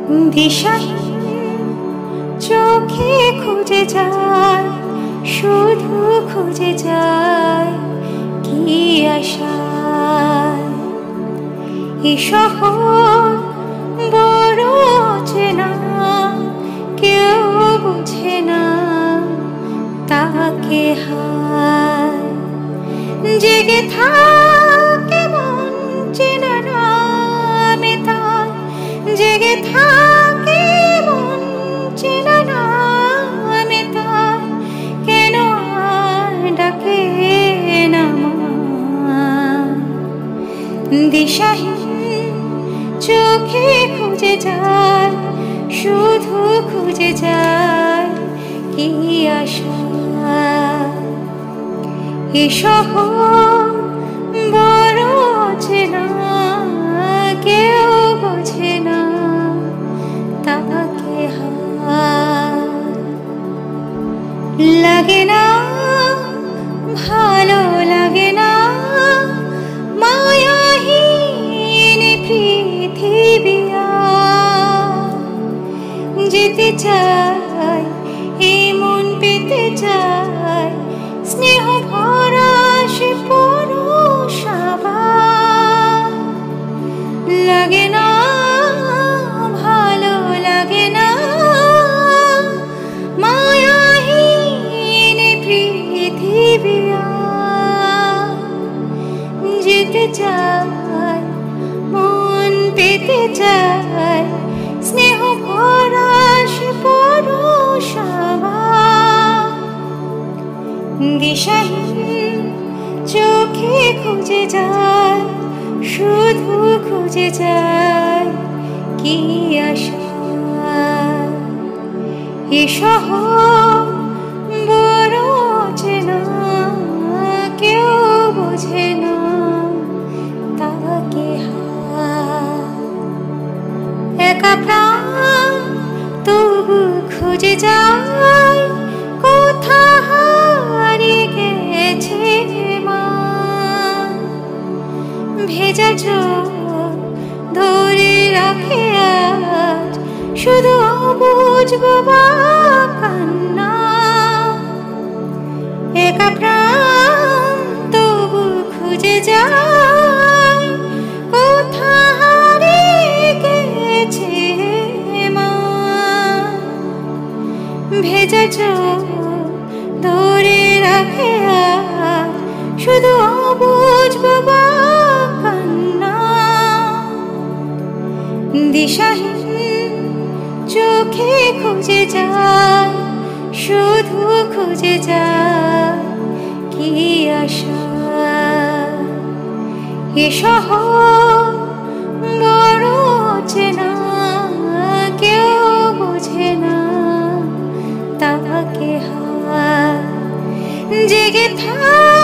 দিশাহীন চোখে খুঁজে যায়, শুধু খুঁজে যায় কি আশায়। এ শহর বড় অচেনা, কেউ বুঝে না তাকে হায়। জেগে থাকে মন চেনা নামে তার, জেগে থাকে মন চেনা নামে তার, কেন আর ডাকে না মন। দিশাহীন চোখে খুঁজে যায়, শুধু খুঁজে যায় কি আশায়। এ শহর বড় অচেনা, কেউ বোঝে না তাকে হায়। লাগে না ভালো লাগে না মায়াহীন পৃথিবী, যেতে চাই এই মন পেতে চাই স্নেহ ভরা সে পরশ আবার। লাগে না ভালো লাগে না মায়াহীন পৃথিবী, যেতে চাই মন পেতে চাই স্নেহ ভরা সে পরশ আবার। দিশাহীন চোখে খুঁজে যায়, শুধু খুঁজে যায় কি আশায়। এ শহর বড় অচেনা, কেউ বোঝে না তাকে হায়। একা প্রাণ তবু খুঁজে যায়, কোথা হারিয়ে গেছে মা। ভেজা চোখ ধরে রাখে আজ শুধু অবুঝ বাবা কান্না। একা প্রাণ তবু খুঁজে যায়, কোথা হারিয়ে গেছে মা। ভেজা চোখ ধরে রাখে আজ শুধু অবুঝ বাবা কান্না। দিশাহীন চোখে খুঁজে যায়, শুধু খুঁজে যায় কি আশায়। এ শহর বড় অচেনা, কেউ বোঝে না তাকে হায়। জেগে থাকে